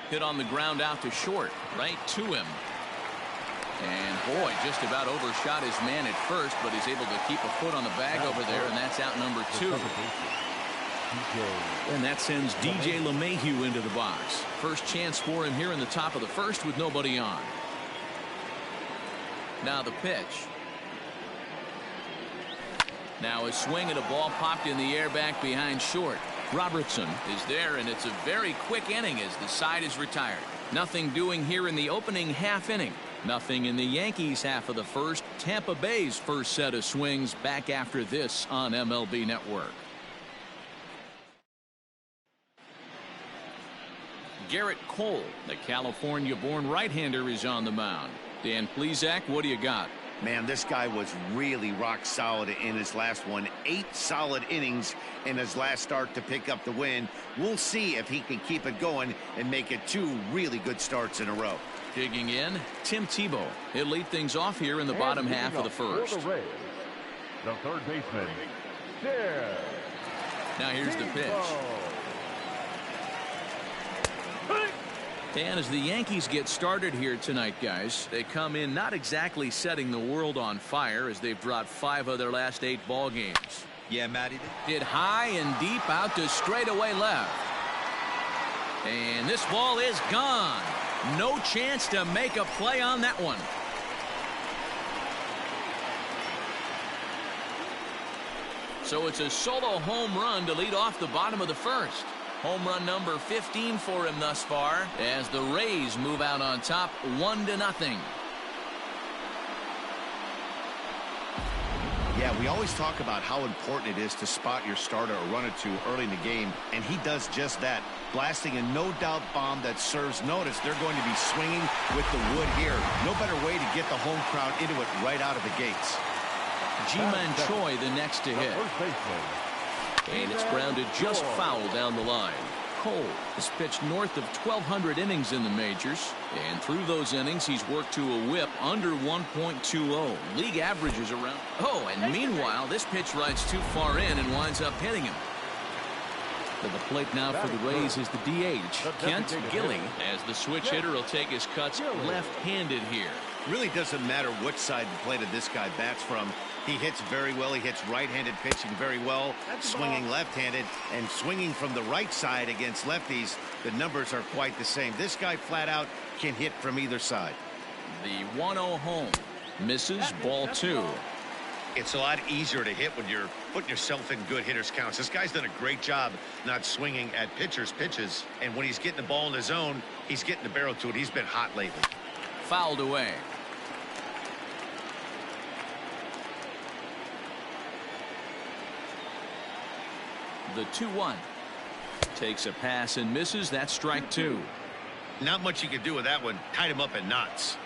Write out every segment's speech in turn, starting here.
Hit on the ground out to short, right to him. And boy, just about overshot his man at first, but he's able to keep a foot on the bag over there, and that's out number 2. And that sends DJ LeMahieu into the box. First chance for him here in the top of the first with nobody on. Now the pitch. Now a swing at a ball popped in the air back behind short. Robertson is there, and it's a very quick inning as the side is retired. Nothing doing here in the opening half inning. Nothing in the Yankees half of the first. Tampa Bay's first set of swings back after this on MLB Network. Garrett Cole, the California-born right-hander, is on the mound. Dan Plesac, what do you got? Man, this guy was really rock solid in his last one. 8 solid innings in his last start to pick up the win. We'll see if he can keep it going and make it 2 really good starts in a row. Digging in, Tim Tebow. He'll lead things off here in the bottom half of the first. The third baseman, now here's the pitch. And as the Yankees get started here tonight, guys, they come in not exactly setting the world on fire as they've dropped 5 of their last 8 ball games. Yeah, Matty. Hit high and deep out to straightaway left. And this ball is gone. No chance to make a play on that one. So it's a solo home run to lead off the bottom of the first. Home run number 15 for him thus far as the Rays move out on top 1-0. Yeah, we always talk about how important it is to spot your starter or run it to early in the game, and he does just that, blasting a no-doubt bomb that serves notice. They're going to be swinging with the wood here. No better way to get the home crowd into it right out of the gates. Ji-Man Choi the next to hit. And it's grounded just foul down the line. Cole has pitched north of 1,200 innings in the majors, and through those innings he's worked to a whip under 1.20. League averages around. Oh, and meanwhile this pitch rides too far in and winds up hitting him. To the plate now for the Rays is the DH, Kent Gilley, as the switch hitter will take his cuts left-handed here. Really doesn't matter what side of the plate this guy bats from. He hits very well. He hits right-handed pitching very well, swinging left-handed, and swinging from the right side against lefties. The numbers are quite the same. This guy flat out can hit from either side. The 1-0 home misses, ball 2. It's a lot easier to hit when you're putting yourself in good hitters counts. This guy's done a great job not swinging at pitchers' pitches, and when he's getting the ball in his zone, he's getting the barrel to it. He's been hot lately. Fouled away. The 2-1 takes a pass and misses. That's strike 2. Not much you can do with that one. Tied him up in knots.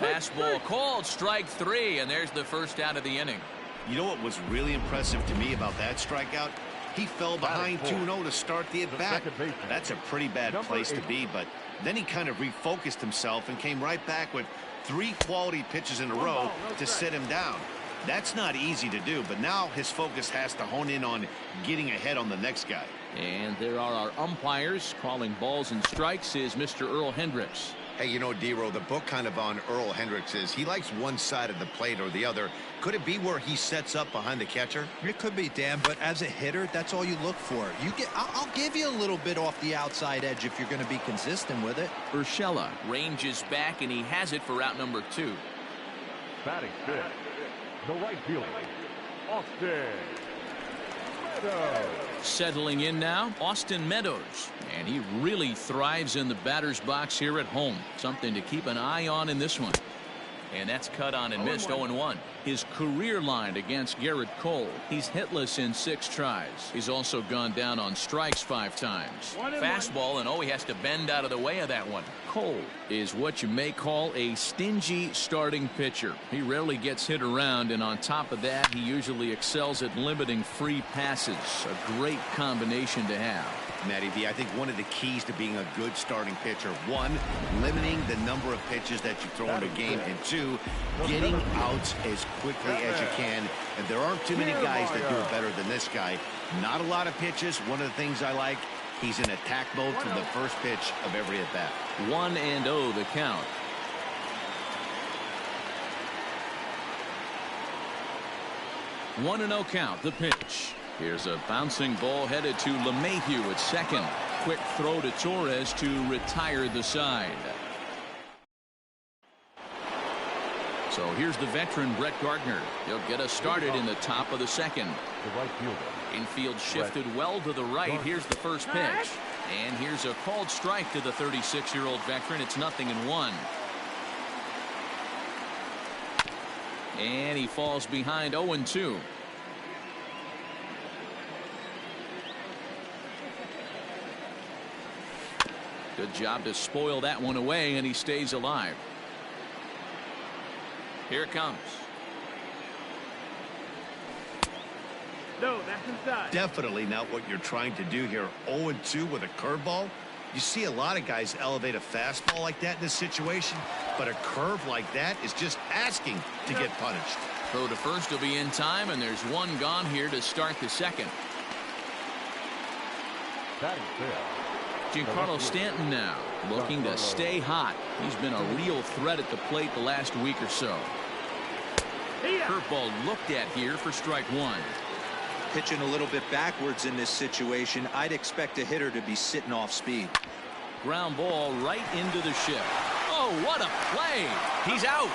Fastball called, strike 3, and there's the first out of the inning. You know what was really impressive to me about that strikeout? He fell behind 2-0 to start the at-bat. That's a pretty bad place to be, but then he kind of refocused himself and came right back with 3 quality pitches in a row to sit him down. That's not easy to do, but now his focus has to hone in on getting ahead on the next guy. And there are our umpires calling balls and strikes is Mr. Earl Hendricks. Hey, you know, D-Row, the book kind of on Earl Hendricks is he likes one side of the plate or the other. Could it be where he sets up behind the catcher? It could be, Dan, but as a hitter, that's all you look for. I'll give you a little bit off the outside edge if you're going to be consistent with it. Urshela ranges back, and he has it for out number 2. Batting fifth, the right fielder, Austin Meadows. Settling in now, Austin Meadows. And he really thrives in the batter's box here at home. Something to keep an eye on in this one. And that's cut on and missed 0-1. His career line against Garrett Cole. He's hitless in 6 tries. He's also gone down on strikes 5 times. Fastball, and he has to bend out of the way of that one. Cole is what you may call a stingy starting pitcher. He rarely gets hit around, and on top of that, he usually excels at limiting free passes. A great combination to have. Matty V, I think one of the keys to being a good starting pitcher, one, limiting the number of pitches that you throw in a game, and two, getting outs as quickly as you can. And there aren't too many guys that do it better than this guy. Not a lot of pitches. One of the things I like, he's in attack mode from the first pitch of every at-bat. 1-0 the count. 1-0 count, the pitch. Here's a bouncing ball headed to LeMahieu at second. Quick throw to Torres to retire the side. So here's the veteran Brett Gardner. He'll get us started in the top of the second. The right fielder. Infield shifted well to the right. Here's the first pitch. And here's a called strike to the 36-year-old veteran. It's 0-1. And he falls behind 0-2. Good job to spoil that one away, and he stays alive. Here it comes. No, that's inside. Definitely not what you're trying to do here. 0-2 with a curveball. You see a lot of guys elevate a fastball like that in this situation, but a curve like that is just asking to get punished. Throw to first will be in time, and there's one gone here to start the second. That is fair. Giancarlo Stanton now looking to stay hot. He's been a real threat at the plate the last week or so. Curveball looked at here for strike one. Pitching a little bit backwards in this situation. I'd expect a hitter to be sitting off speed. Ground ball right into the shift. Oh, what a play. He's out.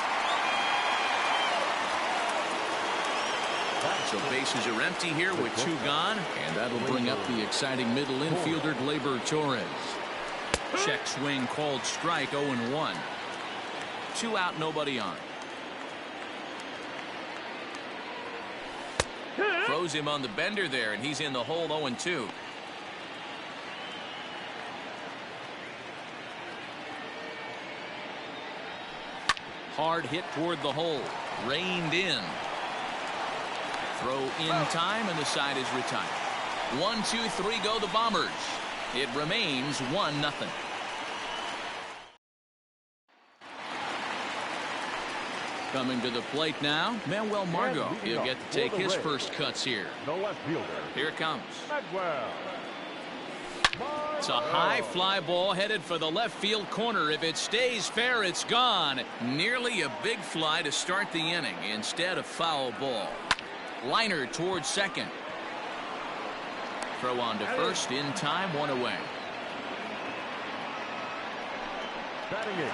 So bases are empty here with two gone, and that'll bring up the exciting middle infielder Gilleyboy Torres. Check swing called strike. 0-1. 2 out, nobody on. Throws him on the bender there, and he's in the hole. 0-2. Hard hit toward the hole. Reined in. Throw in time, and the side is retired. 1, 2, 3 go the Bombers. It remains 1-0. Coming to the plate now, Manuel Margot. He'll get to take his first cuts here. The left fielder. Here it comes. Manuel. It's a high fly ball headed for the left field corner. If it stays fair, it's gone. Nearly a big fly to start the inning. Instead, a foul ball. Liner towards second. Throw on to first in time, 1 away. Batting it.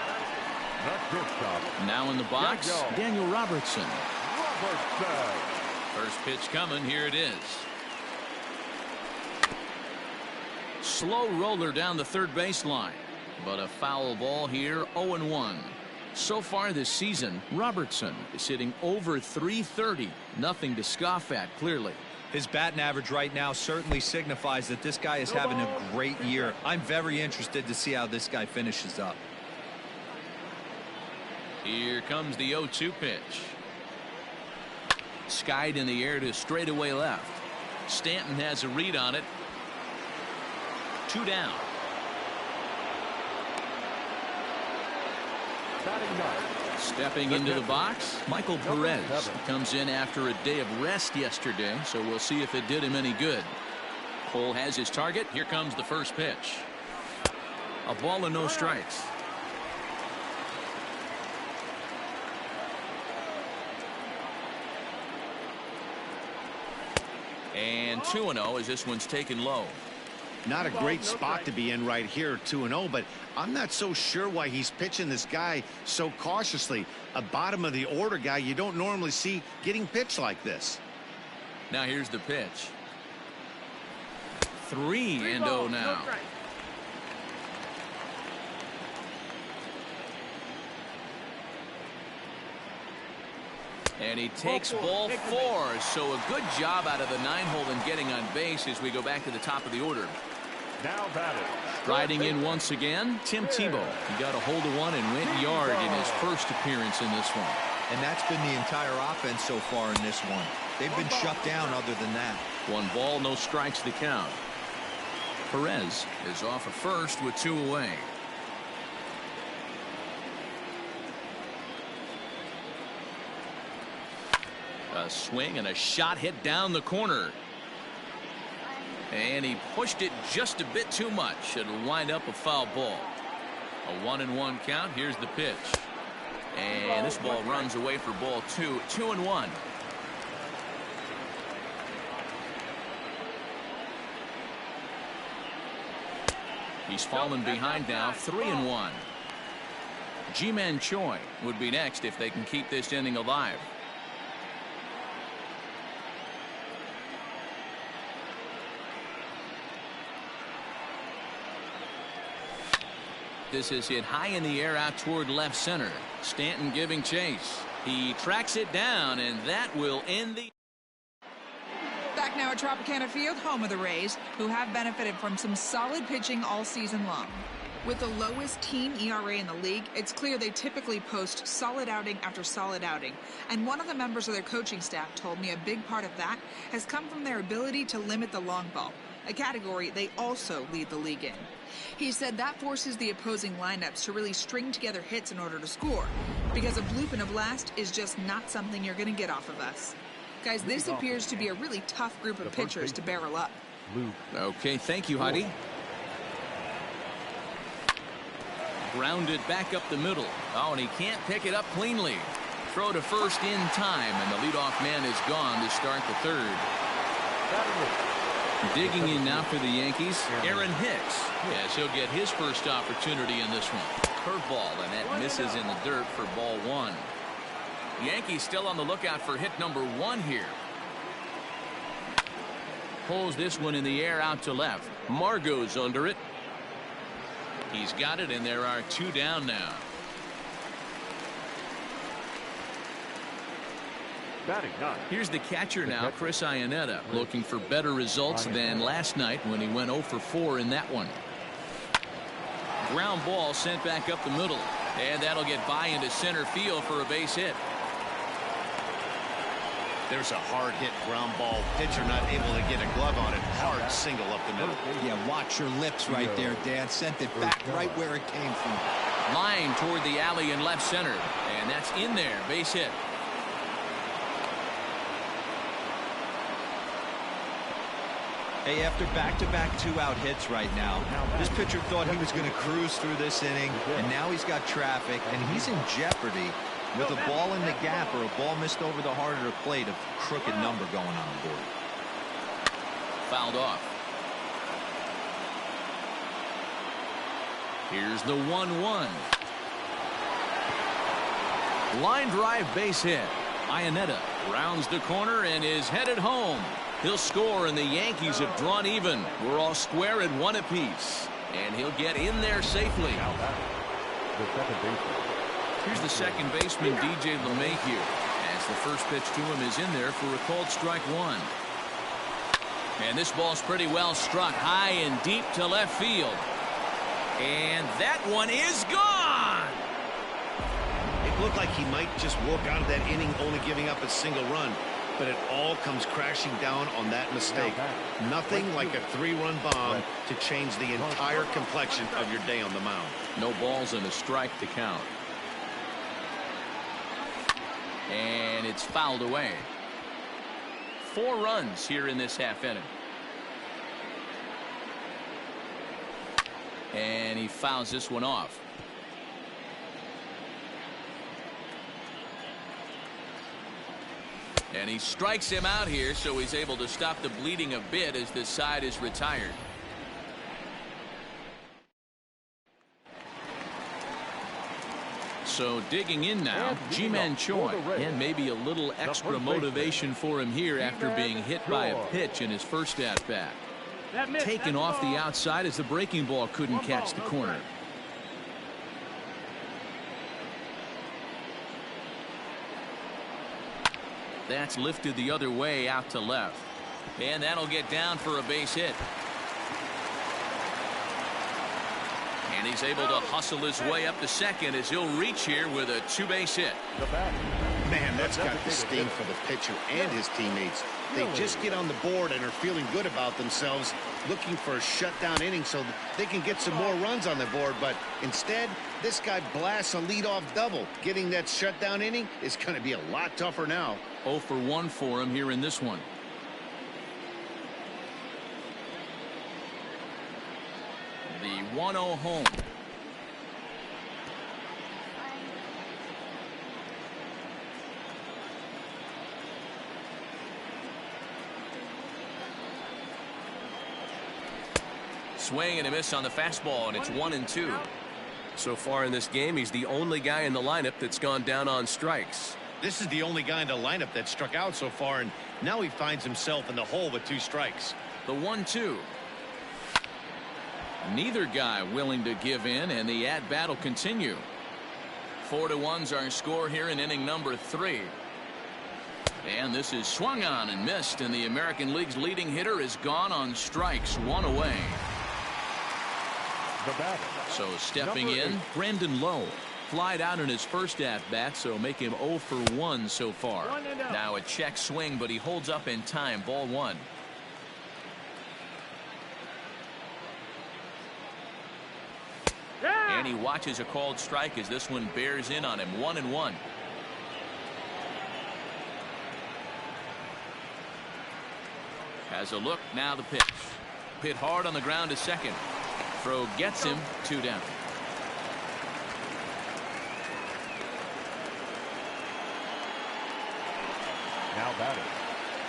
The shortstop. Now in the box, Daniel Robertson. Robertson. First pitch coming. Here it is. Slow roller down the third baseline, but a foul ball here. 0-1. So far this season, Robertson is hitting over .330. Nothing to scoff at, clearly. His batting average right now certainly signifies that this guy is having a great year. I'm very interested to see how this guy finishes up. Here comes the 0-2 pitch. Skied in the air to straightaway left. Stanton has a read on it. 2 down. Stepping into the box, Michael Perez. He comes in after a day of rest yesterday, so we'll see if it did him any good. Cole has his target. Here comes the first pitch. A ball and no strikes. And 2-0 as this one's taken low. Not a great spot to be in right here, 2-0, but I'm not so sure why he's pitching this guy so cautiously. A bottom of the order guy you don't normally see getting pitched like this. Now here's the pitch. 3-0 now. And he takes ball 4. So a good job out of the 9-hole in getting on base as we go back to the top of the order. Now batted. Riding in once again, Tim Tebow. He got a hold of one and went yard in his first appearance in this one. And that's been the entire offense so far in this one. They've been shut down other than that. 1 ball, no strikes the count. Perez is off at first with 2 away. A swing and a shot hit down the corner. And he pushed it just a bit too much. It'll wind up a foul ball. A 1-1 count. Here's the pitch. And this ball runs away for ball 2. 2-1. He's fallen behind now. 3-1. Ji-Man Choi would be next if they can keep this inning alive. This is hit high in the air out toward left center. Stanton giving chase. He tracks it down, and that will end the... Back now at Tropicana Field, home of the Rays, who have benefited from some solid pitching all season long. With the lowest team ERA in the league, it's clear they typically post solid outing after solid outing. And one of the members of their coaching staff told me a big part of that has come from their ability to limit the long ball, a category they also lead the league in. He said that forces the opposing lineups to really string together hits in order to score, because a bloop and a blast is just not something you're going to get off of us. Guys, this appears to be a really tough group of pitchers to barrel up. Okay, thank you, Heidi. Grounded back up the middle. Oh, and he can't pick it up cleanly. Throw to first in time, and the leadoff man is gone to start the third. Digging in now for the Yankees, Aaron Hicks. Yes, he'll get his first opportunity in this one. Curveball, and that misses in the dirt for ball 1. Yankees still on the lookout for hit number 1 here. Pulls this one in the air out to left. Margot's under it. He's got it, and there are 2 down now. Here's the catcher now, Chris Iannetta, looking for better results than last night when he went 0 for 4 in that one. Ground ball sent back up the middle, and that'll get by into center field for a base hit. There's a hard hit ground ball. Pitcher not able to get a glove on it. Hard single up the middle. Yeah, watch your lips right there, Dan. Sent it back right where it came from. Line toward the alley in left center, and that's in there. Base hit. Hey, after back-to-back 2-out hits right now, this pitcher thought he was going to cruise through this inning, and now he's got traffic, and he's in jeopardy with a ball in the gap or a ball missed over the heart of the plate, a crooked number going on the board. Fouled off. Here's the 1-1. Line drive base hit. Iannetta rounds the corner and is headed home. He'll score, and the Yankees have drawn even. We're all square at 1 apiece, and he'll get in there safely. Here's the second baseman, DJ LeMahieu, as the first pitch to him is in there for a called strike 1. And this ball's pretty well struck high and deep to left field. And that one is gone. It looked like he might just walk out of that inning only giving up a single run. But it all comes crashing down on that mistake. Nothing like a 3-run bomb to change the entire complexion of your day on the mound. No balls and a strike to count. And it's fouled away. 4 runs here in this half inning. And he fouls this one off. And he strikes him out here, so he's able to stop the bleeding a bit as this side is retired. So digging in now, Ji-Man Choi, and maybe a little extra motivation for him here after being hit by a pitch in his first at-bat. Taken off the outside as the breaking ball couldn't catch the corner. That's lifted the other way out to left. And that'll get down for a base hit. And he's able to hustle his way up to second as he'll reach here with a 2-base hit. Man, that's got to sting for the pitcher and his teammates. they just get on the board and are feeling good about themselves, looking for a shutdown inning so that they can get some more runs on the board. But instead, this guy blasts a leadoff double. Getting that shutdown inning is going to be a lot tougher now. 0 for 1 for him here in this one. The 1-0 home. Swing and a miss on the fastball, and it's 1-2. So far in this game, he's the only guy in the lineup that's gone down on strikes. This is the only guy in the lineup that struck out so far, and now he finds himself in the hole with 2 strikes. The 1-2. Neither guy willing to give in, and the at-bat will continue. 4-1's our score here in inning number 3. And this is swung on and missed, and the American League's leading hitter is gone on strikes, 1 away. So stepping in, Brandon Lowe. Flied out in his first at-bat, so make him 0 for 1 so far. Now a check swing, but he holds up in time. Ball 1. And he watches a called strike as this one bears in on him. 1-1. Has a look, now the pitch. Hit hard on the ground to second. Throw gets him, 2 down.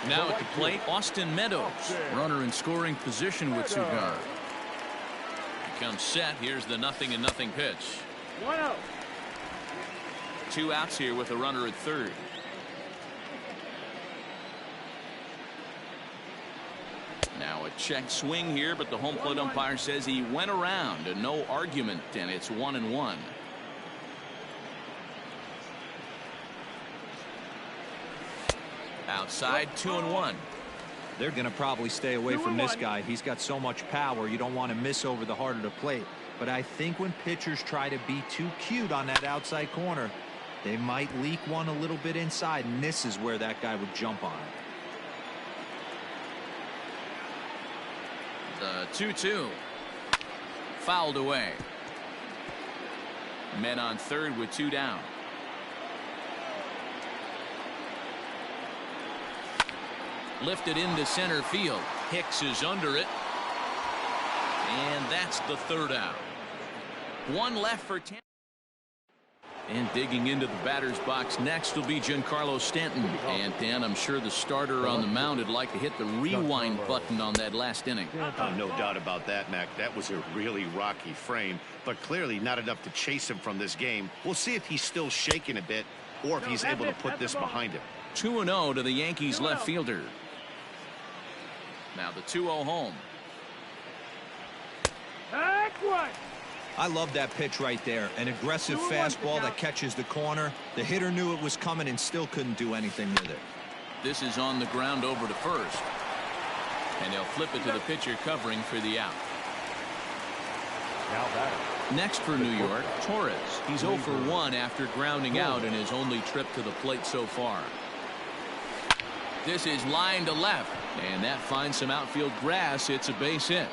Now at the plate, Austin Meadows. Runner in scoring position with Sugar. He comes set. Here's the 0-0 pitch. 1-0. 2 outs here with a runner at third. Now a check swing here, but the home plate umpire says he went around, and no argument, and it's 1-1. Outside, 2-1. They're going to probably stay away from this guy. He's got so much power. You don't want to miss over the heart of the plate. But I think when pitchers try to be too cute on that outside corner, they might leak one a little bit inside, and this is where that guy would jump on it. The 2-2. Fouled away. Men on third with 2 down. Lifted into center field. Hicks is under it. And that's the 3rd out. 1 left for 10. And digging into the batter's box next will be Giancarlo Stanton. And Dan, I'm sure the starter on the mound would like to hit the rewind button on that last inning. No doubt about that, Mac. That was a really rocky frame, but clearly not enough to chase him from this game. We'll see if he's still shaking a bit or if he's able to put this behind him. 2-0 to the Yankees left fielder. Now the 2-0 home. I love that pitch right there. An aggressive fastball that catches the corner. The hitter knew it was coming and still couldn't do anything with it. This is on the ground over to first. And he'll flip it to the pitcher covering for the out. Next for New York, Torres. He's 0 for 1 after grounding out in his only trip to the plate so far. This is line to left, and that finds some outfield grass. It's a base hit.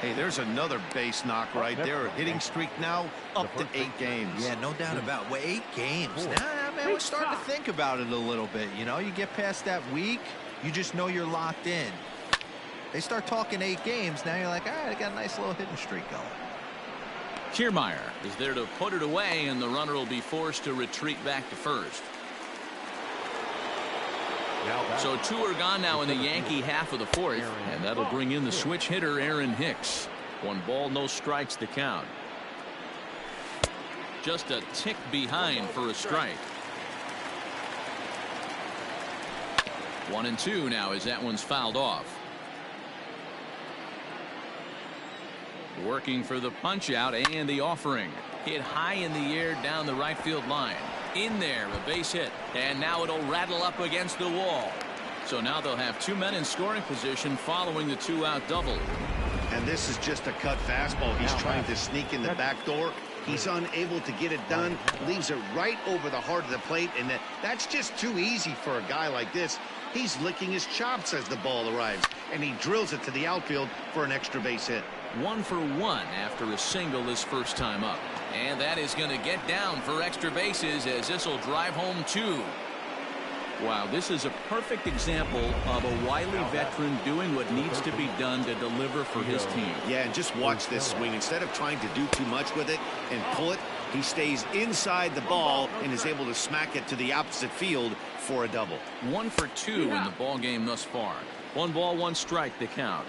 Hey, there's another base knock right there. A hitting streak now up to 8 games. Yeah, no doubt about it. 8 games. Nah, man, we're starting to think about it a little bit. You know, you get past that week, you just know you're locked in. They start talking 8 games, now you're like, all right, I got a nice little hitting streak going. Kiermaier is there to put it away, and the runner will be forced to retreat back to first. So 2 are gone now in the Yankee half of the 4th, and that'll bring in the switch hitter Aaron Hicks. 1 ball, no strikes to count. Just a tick behind for a strike. 1-2 now as that one's fouled off. Working for the punch out and the offering. Hit high in the air down the right field line. In there, a base hit, and now it'll rattle up against the wall. So now they'll have 2 men in scoring position following the 2-out double. And this is just a cut fastball. He's trying to sneak in the back door. He's unable to get it done, leaves it right over the heart of the plate, and that's just too easy for a guy like this. He's licking his chops as the ball arrives, and he drills it to the outfield for an extra base hit. 1 for 1 after a single his first time up. And that is going to get down for extra bases as this will drive home 2. Wow, this is a perfect example of a wily veteran doing what needs to be done to deliver for his team. Yeah, and just watch this swing. Instead of trying to do too much with it and pull it, he stays inside the ball and is able to smack it to the opposite field for a double. 1 for 2 in the ball game thus far. 1 ball, 1 strike to count.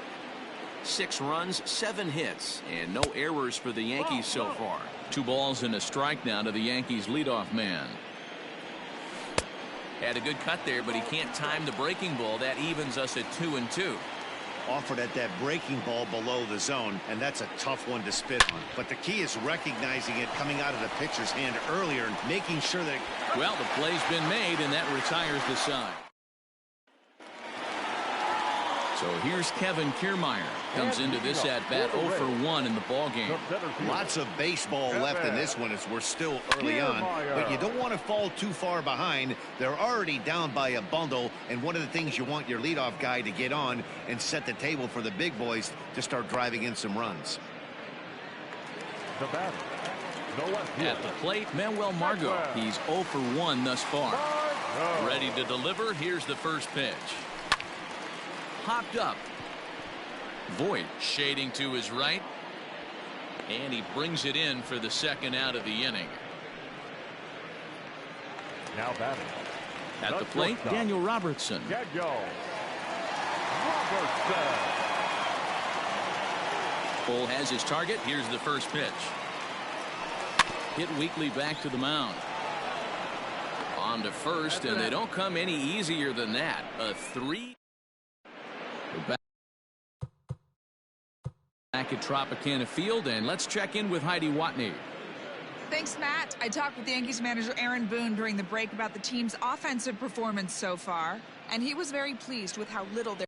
6 runs, 7 hits, and no errors for the Yankees so far. 2 balls and a strike now to the Yankees leadoff man. Had a good cut there, but he can't time the breaking ball. That evens us at 2-2. Offered at that breaking ball below the zone, and that's a tough one to spit on. But the key is recognizing it coming out of the pitcher's hand earlier and making sure that... Well, the play's been made, and that retires the side. So here's Kevin Kiermaier. Comes into this at-bat 0 for 1 in the ballgame. Lots of baseball left in this one as we're still early on. But you don't want to fall too far behind. They're already down by a bundle. And one of the things you want your leadoff guy to get on and set the table for the big boys to start driving in some runs. At the plate, Manuel Margot. He's 0 for 1 thus far. Ready to deliver. Here's the first pitch. Hopped up. Voit shading to his right. And he brings it in for the second out of the inning. Now batting. At the plate, Daniel Robertson. Cole has his target. Here's the first pitch. Hit weakly back to the mound. On to first, and they don't come any easier than that. A 3. Back at Tropicana Field, and let's check in with Heidi Watney. Thanks, Matt. I talked with Yankees manager Aaron Boone during the break about the team's offensive performance so far, and he was very pleased with how little they're